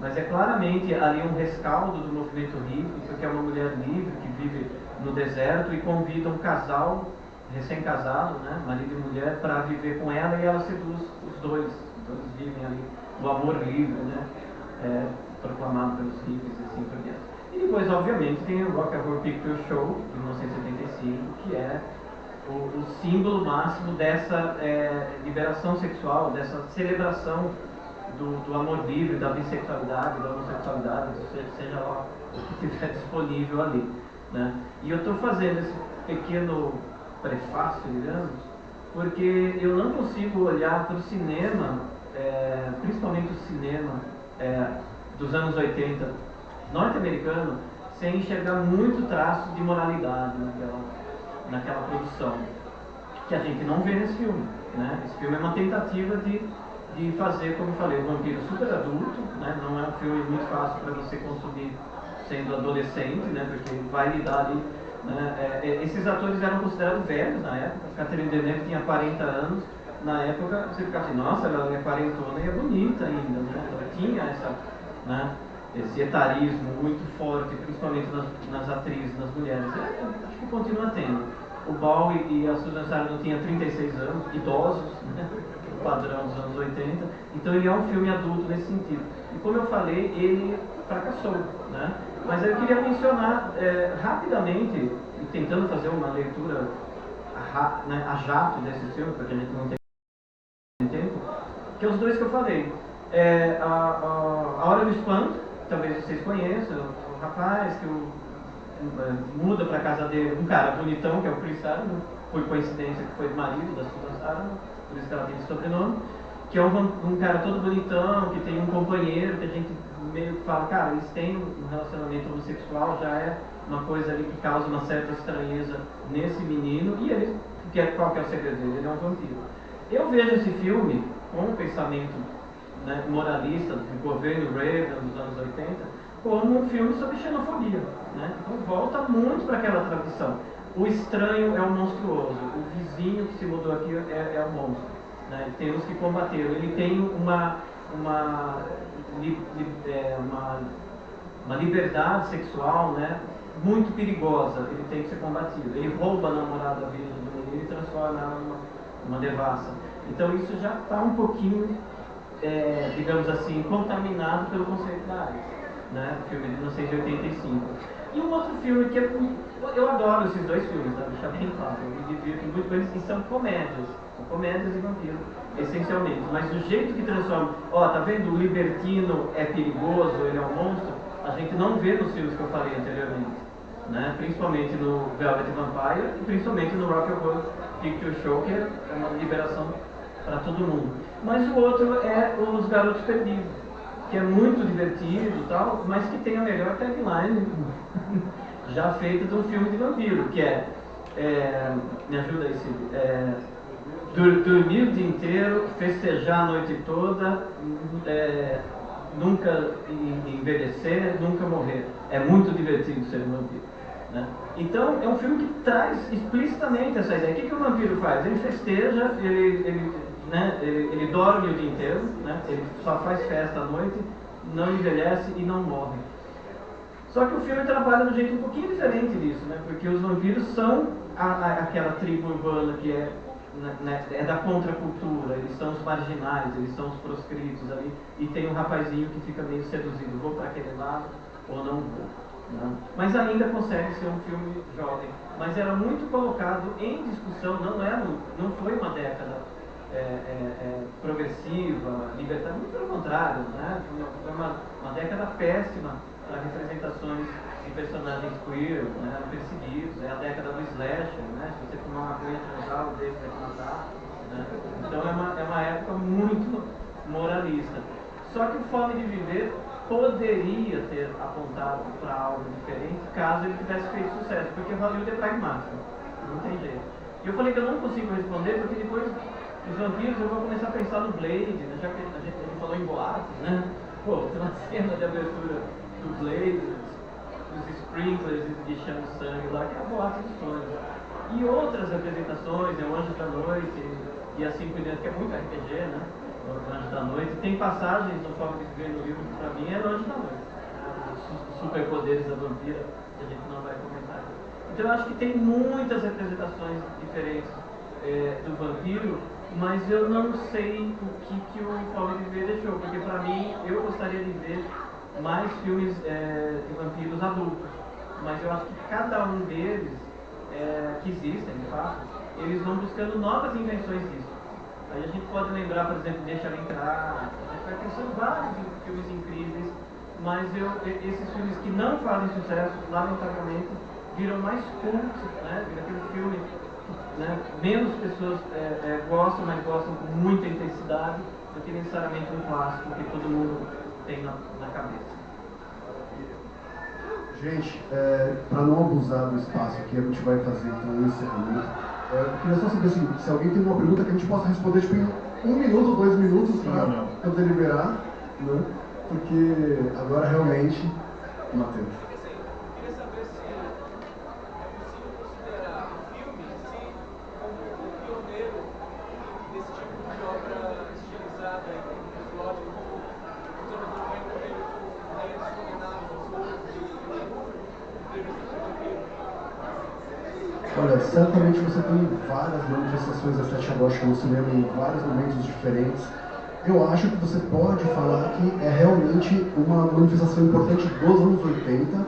mas é claramente ali um rescaldo do movimento hippie, porque é uma mulher livre que vive no deserto e convida um casal recém-casado, né, marido e mulher, para viver com ela, e ela seduz os dois. Então eles vivem ali o amor livre, né, proclamado pelos hippies e assim por diante. E depois, obviamente, tem o Rock Horror Picture Show, de 1975, que é o símbolo máximo dessa liberação sexual, dessa celebração do amor livre, da bissexualidade, da homossexualidade, seja lá o que estiver disponível ali, né? E eu estou fazendo esse pequeno prefácio, digamos, porque eu não consigo olhar para o cinema, principalmente o cinema dos anos 80 norte-americano, sem enxergar muito traço de moralidade naquela produção, que a gente não vê nesse filme, né? Esse filme é uma tentativa de fazer, como eu falei, um vampiro super adulto, né? Não é um filme muito fácil para você consumir sendo adolescente, né? Porque vai lidar ali, né? Esses atores eram considerados velhos na época. Catherine Deneuve tinha 40 anos. Na época você ficava assim, nossa, ela é quarentona e é bonita ainda, né? Ela tinha esse etarismo muito forte, principalmente nas atrizes, nas mulheres. Acho que continua tendo. O Bowie e a Susan Sarandon tinham 36 anos, idosos, né? O padrão dos anos 80. Então ele é um filme adulto nesse sentido. E como eu falei, ele fracassou, né? Mas eu queria mencionar rapidamente, e tentando fazer uma leitura a jato desse filme, porque a gente não tem tempo, que é os dois que eu falei. A Hora do Espanto, talvez vocês conheçam, o rapaz que muda para casa dele, um cara bonitão, que é o Chris Sarandon, por coincidência que foi marido da Susan Sarandon, por isso que ela tem esse sobrenome, que é um cara todo bonitão, que tem um companheiro, que a gente meio que fala, cara, eles têm um relacionamento homossexual, já é uma coisa ali que causa uma certa estranheza nesse menino, e ele, qual que é o segredo dele? Ele é um vampiro. Eu vejo esse filme com um pensamento, né, moralista do governo Reagan dos anos 80, como um filme sobre xenofobia, né? Então volta muito para aquela tradição. O estranho é o monstruoso, o vizinho que se mudou aqui é o monstro, né? Temos que combatê-lo. Ele tem uma liberdade sexual, né, muito perigosa, ele tem que ser combatido. Ele rouba a namorada virgem do menino e transforma ela numa devassa. Então isso já está um pouquinho, digamos assim, contaminado pelo conceito da AIDS, né? Filme de 1985. E um outro filme que eu adoro esses dois filmes, tá? Deixar bem claro, eu me divirto muito com eles, e são comédias e vampiros, essencialmente. Mas do jeito que transforma, tá vendo? O libertino é perigoso, ele é um monstro, a gente não vê nos filmes que eu falei anteriormente, né? Principalmente no Velvet Vampire e principalmente no Rock Horror Picture Show, que é uma liberação para todo mundo. Mas o outro é Os Garotos Perdidos, que é muito divertido e tal, mas que tem a melhor tagline já feita de um filme de vampiro, que me ajuda aí, Cid, dormir o dia inteiro, festejar a noite toda, nunca envelhecer, nunca morrer. É muito divertido ser um vampiro, né? Então, é um filme que traz explicitamente essa ideia. O que o vampiro faz? Ele festeja, ele dorme o dia inteiro, né? Ele só faz festa à noite, não envelhece e não morre. Só que o filme trabalha de um jeito um pouquinho diferente disso, né? Porque os vampiros são aquela tribo urbana que é da contracultura, eles são os marginais, eles são os proscritos ali, e tem um rapazinho que fica meio seduzido, vou para aquele lado ou não vou. Não. Mas ainda consegue ser um filme jovem. Mas era muito colocado em discussão, não foi uma década progressiva, libertária, muito pelo contrário, né? Foi uma década péssima para representações de personagens queer, né? Perseguidos, é a década do slasher, né? Se você fumar uma coisa transar, o dedo vai te matar, né? Então é uma época muito moralista. Só que o Fome de Viver poderia ter apontado para algo diferente caso ele tivesse feito sucesso, porque Hollywood é pragmático, não tem jeito. E eu falei que eu não consigo responder porque depois dos vampiros eu vou começar a pensar no Blade, né? Já que a gente falou em boatos, né? Pô, tem uma cena de abertura do Blade, dos sprinklers deixando sangue lá, que é a boate dos sonhos. E outras representações, né? O Anjo da Noite e assim por diante, que é muito RPG, né? O Anjo da Noite. Tem passagens no Fome de Viver no livro que pra mim é o Anjo da Noite. Os superpoderes da vampira, que a gente não vai comentar. Então eu acho que tem muitas representações diferentes do vampiro, mas eu não sei o que o Fome de Viver deixou, porque pra mim eu gostaria de ver mais filmes de vampiros adultos, mas eu acho que cada um deles, que existem de fato, eles vão buscando novas invenções disso. Aí a gente pode lembrar, por exemplo, Deixa Ela Entrar, a gente vai pensando vários filmes incríveis, mas esses filmes que não fazem sucesso, lamentavelmente, viram mais cult, né? Vira aquele filme, né? Menos pessoas gostam, mas gostam com muita intensidade, do que necessariamente um clássico que todo mundo tem na cabeça. Gente, para não abusar do espaço aqui, a gente vai fazer então um encerramento. Eu queria só saber assim, se alguém tem uma pergunta que a gente possa responder tipo, em 1 minuto, 2 minutos, para eu deliberar, né? Porque agora realmente, Matheus. Queria saber se é possível considerar o filme em si como o pioneiro desse tipo de obra estilizada e visual, como os anos 90 veio com Lenços Condenados, Os Outros e Entrevista com o Vampiro. Olha, certamente você tem várias manifestações da estética gótica no cinema em vários momentos diferentes. Eu acho que você pode falar que é realmente uma manifestação importante dos anos 80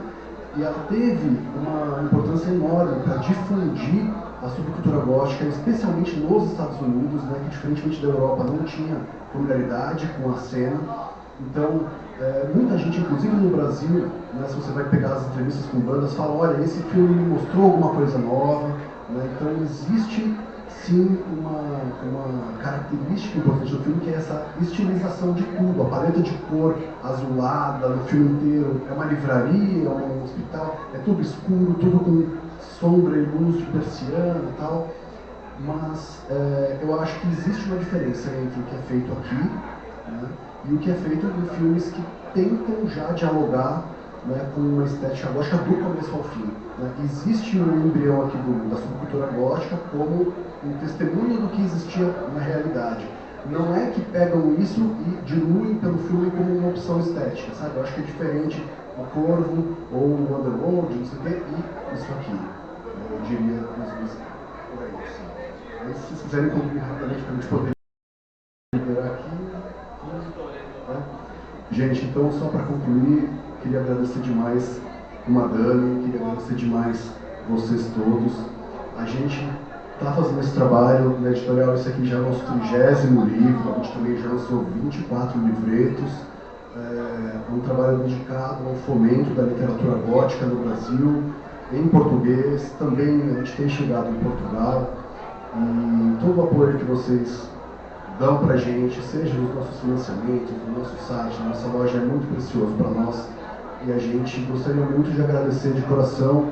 e ela teve uma importância enorme para difundir a subcultura gótica, especialmente nos Estados Unidos, né, que diferentemente da Europa não tinha familiaridade com a cena. Então, muita gente, inclusive no Brasil, né, se você vai pegar as entrevistas com bandas, fala, olha, esse filme me mostrou alguma coisa nova, né? Então existe sim uma característica importante do filme, que é essa estilização de tudo, a paleta de cor azulada no filme inteiro, é uma livraria, é um hospital, é tudo escuro, tudo com sombra e luz de persiana e tal, mas eu acho que existe uma diferença entre o que é feito aqui, né, e o que é feito em filmes que tentam já dialogar, né, com uma estética gótica do começo ao fim. Né. Existe um embrião aqui da subcultura gótica como um testemunho do que existia na realidade. Não é que pegam isso e diluem pelo filme como uma opção estética, sabe? Eu acho que é diferente o Corvo ou o Underworld, não sei o quê, e isso aqui. Eu diria por aí, assim. Aí, se vocês quiserem concluir rapidamente para a gente poder liberar aqui. Né? Gente, então só para concluir, queria agradecer demais o Madame, queria agradecer demais vocês todos. A gente está fazendo esse trabalho na editorial, esse aqui já é o nosso 30º livro, a gente também já lançou 24 livretos. É um trabalho dedicado ao fomento da literatura gótica no Brasil, em português, também a gente tem chegado em Portugal, e todo o apoio que vocês dão para a gente, seja nos nossos financiamentos, no nosso site, na nossa loja, é muito precioso para nós, e a gente gostaria muito de agradecer de coração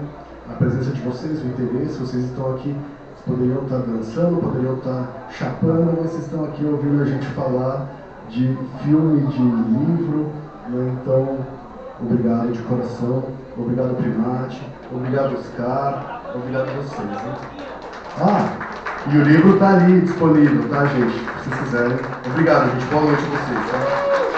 a presença de vocês, o interesse, vocês estão aqui poderiam estar dançando, poderiam estar chapando, mas vocês estão aqui ouvindo a gente falar de filme, de livro, né? Então, obrigado de coração, obrigado Primate, obrigado Oscar, obrigado a vocês. Hein? E o livro está ali disponível, tá, gente? Se vocês quiserem. Obrigado, gente. Boa noite a vocês. Tá?